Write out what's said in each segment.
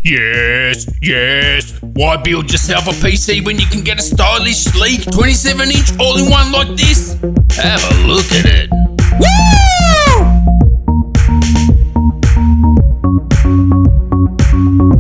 Yes, yes. Why build yourself a PC when you can get a stylish, sleek 27-inch all-in-one like this? Have a look at it. Woo!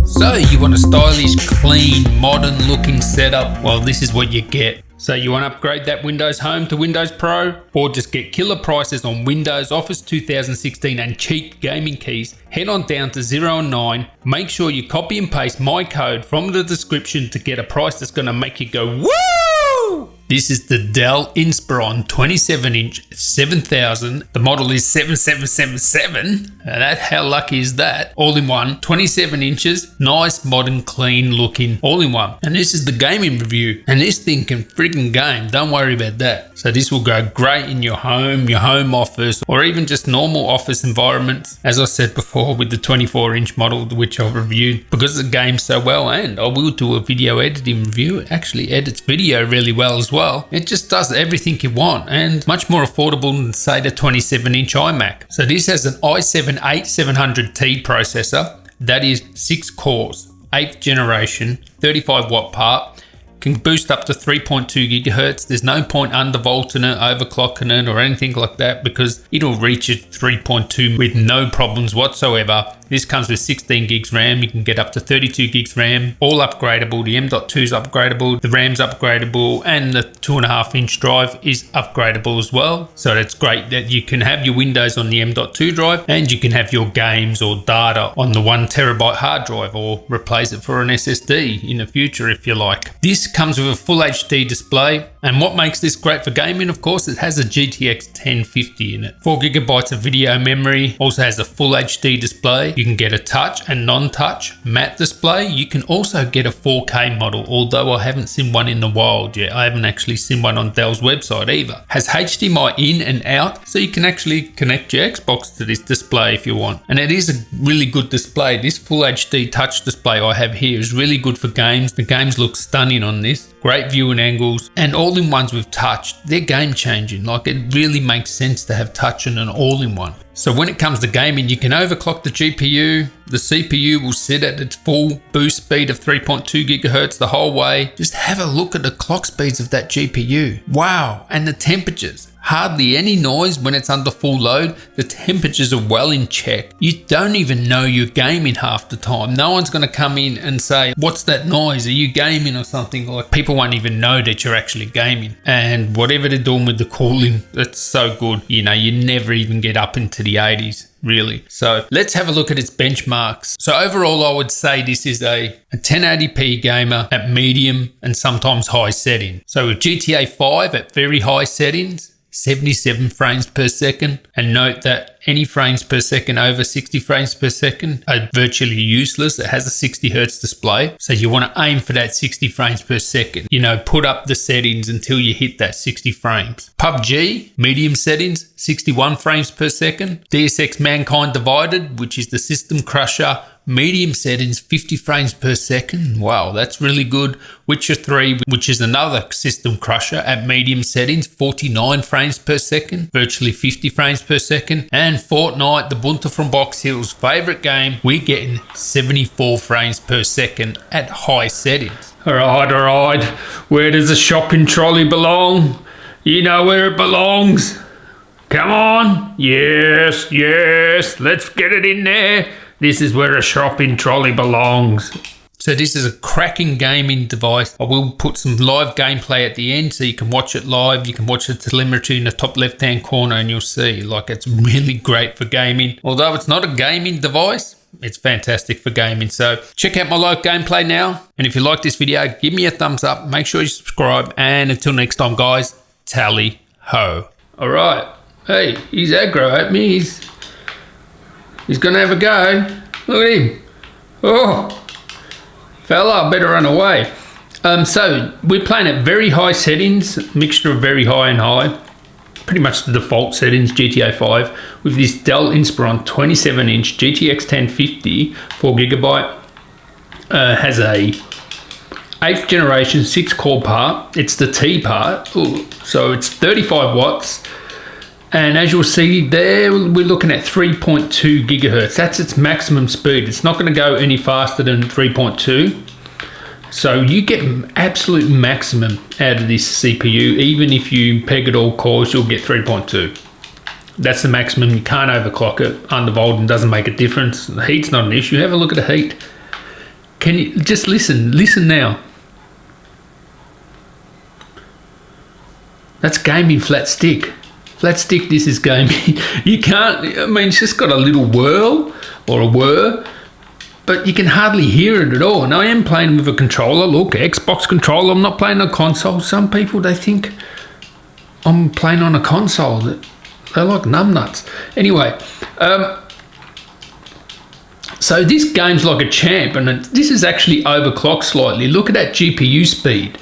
So you want a stylish, clean, modern-looking setup? Well, this is what you get. So you want to upgrade that Windows Home to Windows Pro, or just get killer prices on Windows, Office 2016 and cheap gaming keys? Head on down to 0 and 9, make sure you copy and paste my code from the description to get a price that's going to make you go woo! This is the Dell Inspiron 27-inch 7000. The model is 7777. How lucky is that? All-in-one, 27 inches, nice, modern, clean looking, all-in-one. And this is the gaming review. And this thing can friggin' game, don't worry about that. So this will go great in your home office, or even just normal office environments. As I said before, with the 24-inch model, which I've reviewed, because it games so well, and I will do a video editing review. It actually edits video really well as well. It just does everything you want, and much more affordable than, say, the 27-inch iMac. So this has an i7-8700T processor that is 6 cores, 8th generation, 35 watt part, can boost up to 3.2 gigahertz. There's no point undervolting it, overclocking it, or anything like that, because it'll reach it 3.2 with no problems whatsoever. This comes with 16 gigs RAM. You can get up to 32 gigs RAM, all upgradable. The M.2 is upgradable, the RAM's upgradable, and the 2.5-inch drive is upgradable as well. So that's great that you can have your Windows on the M.2 drive, and you can have your games or data on the 1 terabyte hard drive, or replace it for an SSD in the future if you like. This comes with a full HD display, and what makes this great for gaming, of course, it has a GTX 1050 in it. 4 gigabytes of video memory, also has a full HD display. You can get a touch and non-touch matte display. You can also get a 4K model, although I haven't seen one in the wild yet. I haven't actually seen one on Dell's website either. Has HDMI in and out, so you can actually connect your Xbox to this display if you want. And it is a really good display. This full HD touch display I have here is really good for games. The games look stunning on this. Great viewing angles, and all-in-ones with touch, they're game-changing. Like, it really makes sense to have touch in an all-in-one. So when it comes to gaming, you can overclock the GPU. The CPU will sit at its full boost speed of 3.2 gigahertz the whole way. Just have a look at the clock speeds of that GPU. Wow, and the temperatures. Hardly any noise when it's under full load. The temperatures are well in check. You don't even know you're gaming half the time. No one's going to come in and say, what's that noise? Are you gaming or something? Like, people won't even know that you're actually gaming. And whatever they're doing with the cooling, it's so good. You know, you never even get up into the 80s. Really. So let's have a look at its benchmarks. So overall, I would say this is a 1080p gamer at medium and sometimes high settings. So with GTA 5 at very high settings, 77 frames per second, and note that any frames per second over 60 frames per second are virtually useless. It has a 60 Hz display, so you want to aim for that 60 frames per second. You know, put up the settings until you hit that 60 frames. PUBG, medium settings, 61 frames per second. Deus Ex Mankind Divided, which is the system crusher, medium settings, 50 frames per second. Wow, that's really good. Witcher 3, which is another system crusher, at medium settings, 49 frames per second, virtually 50 frames per second. And Fortnite, the bunter from Box Hill's favorite game, we're getting 74 frames per second at high settings. All right. Where does the shopping trolley belong? You know where it belongs. Come on. Yes. Let's get it in there. This is where a shopping trolley belongs. So this is a cracking gaming device. I will put some live gameplay at the end so you can watch it live. You can watch the telemetry in the top left-hand corner and you'll see, like, it's really great for gaming. Although it's not a gaming device, it's fantastic for gaming. So check out my live gameplay now. And if you like this video, give me a thumbs up. Make sure you subscribe. And until next time, guys, tally ho. All right. Hey, he's aggro at me. He's gonna have a go. Look at him. Oh, fella, better run away. So we're playing at very high settings, mixture of very high and high. Pretty much the default settings, GTA 5, with this Dell Inspiron 27-inch GTX 1050, 4 gigabyte. Has a 8th generation 6 core part. It's the T part. Ooh, so it's 35 watts. And as you'll see there, we're looking at 3.2 gigahertz. That's its maximum speed. It's not going to go any faster than 3.2. So you get absolute maximum out of this CPU. Even if you peg it all cores, you'll get 3.2. That's the maximum. You can't overclock it. Undervolting doesn't make a difference. The heat's not an issue. Have a look at the heat. Can you just listen? Listen now. That's gaming flat stick. Flat stick, this is gaming. You can't, I mean, it's just got a little whirl or a whir, but you can hardly hear it at all. And I am playing with a controller. Look, Xbox controller. I'm not playing on a console. Some people, they think I'm playing on a console. They're like numbnuts. Anyway, so this game's like a champ, and this is actually overclocked slightly. Look at that GPU speed.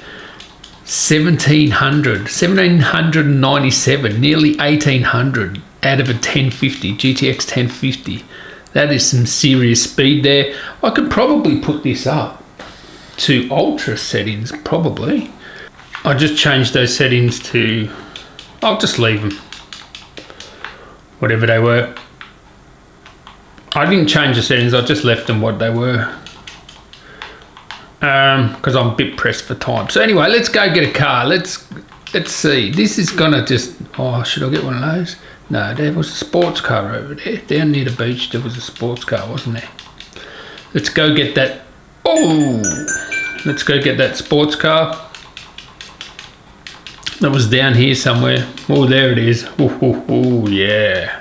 1797, nearly 1800 out of a 1050, GTX 1050. That is some serious speed there. I could probably put this up to ultra settings, probably. I just changed those settings to, I'll just leave them, whatever they were. I didn't change the settings, I just left them what they were. Because I'm a bit pressed for time. So anyway, let's go get a car. Let's see. This is gonna just, oh, should I get one of those? No, there was a sports car over there. Down near the beach, there was a sports car, wasn't there? Let's go get that. Oh, let's go get that sports car. That was down here somewhere. Oh, there it is. Oh, yeah.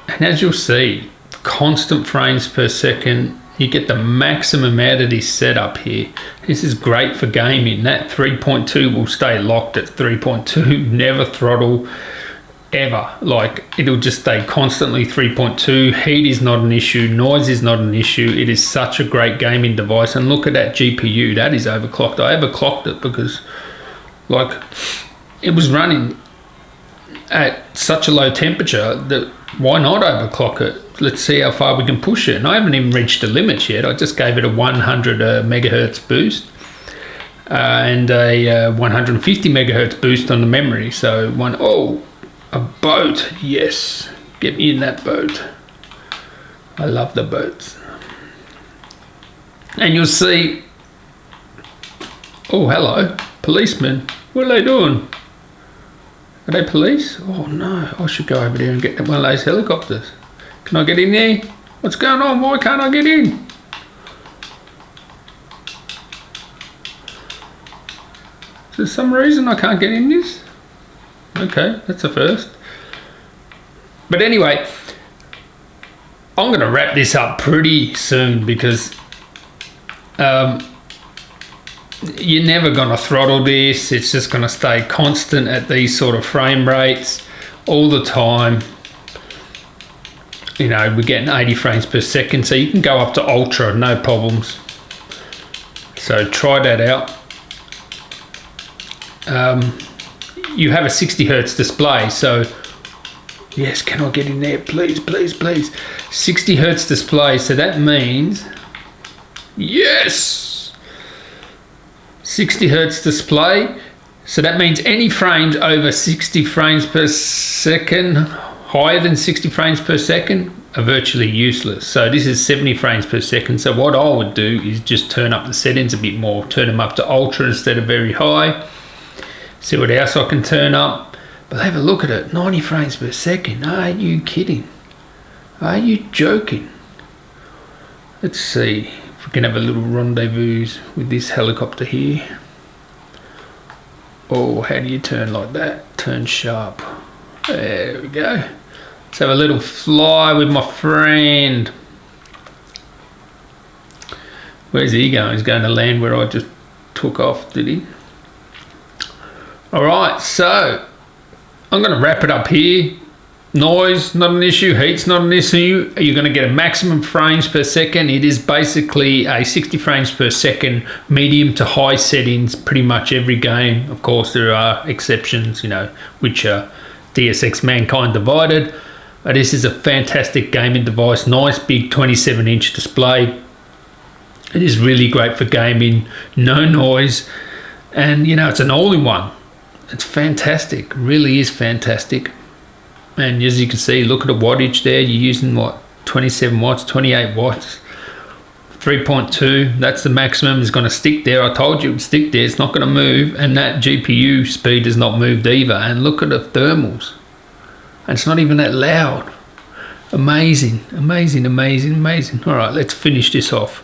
And as you'll see, constant frames per second. You get the maximum out of this setup here. This is great for gaming. That 3.2 will stay locked at 3.2, never throttle ever. Like, it'll just stay constantly 3.2. Heat is not an issue, noise is not an issue. It is such a great gaming device. And look at that GPU, that is overclocked. I overclocked it because, like, it was running at such a low temperature that why not overclock it? Let's see how far we can push it. And I haven't even reached the limits yet. I just gave it a 100 megahertz boost and a 150 megahertz boost on the memory. So a boat. Yes, get me in that boat. I love the boats. And you'll see, oh, hello, policemen. What are they doing? Are they police? Oh no, I should go over there and get one of those helicopters. Can I get in there? What's going on? Why can't I get in? Is there some reason I can't get in this? Okay, that's a first. But anyway, I'm going to wrap this up pretty soon because you're never going to throttle this. It's just going to stay constant at these sort of frame rates all the time. You know, we're getting 80 frames per second, so you can go up to ultra, no problems. So try that out. You have a 60 hertz display, so yes, can I get in there? Please, please, please. 60 hertz display, so that means, yes! 60 hertz display, so that means any frames over 60 frames per second, higher than 60 frames per second, are virtually useless. So this is 70 frames per second. So what I would do is just turn up the settings a bit more, turn them up to ultra instead of very high. See what else I can turn up. But have a look at it, 90 frames per second. Are you kidding? Are you joking? Let's see if we can have a little rendezvous with this helicopter here. Oh, how do you turn like that? Turn sharp. There we go. Let's have a little fly with my friend. Where's he going? He's going to land where I just took off, did he? Alright, so I'm going to wrap it up here. Noise, not an issue. Heat's not an issue. You're going to get a maximum frames per second. It is basically a 60 frames per second, medium to high settings, pretty much every game. Of course, there are exceptions, you know, which are Deus Ex Mankind Divided. But this is a fantastic gaming device. Nice big 27-inch display. It is really great for gaming. No noise. And, you know, it's an all-in-one. It's fantastic, really is fantastic. And as you can see, look at the wattage there. You're using what, 27 watts, 28 watts, 3.2. That's the maximum. Is going to stick there. I told you it would stick there. It's not going to move. And that GPU speed has not moved either. And look at the thermals. And it's not even that loud. Amazing, amazing, amazing, amazing. All right, let's finish this off.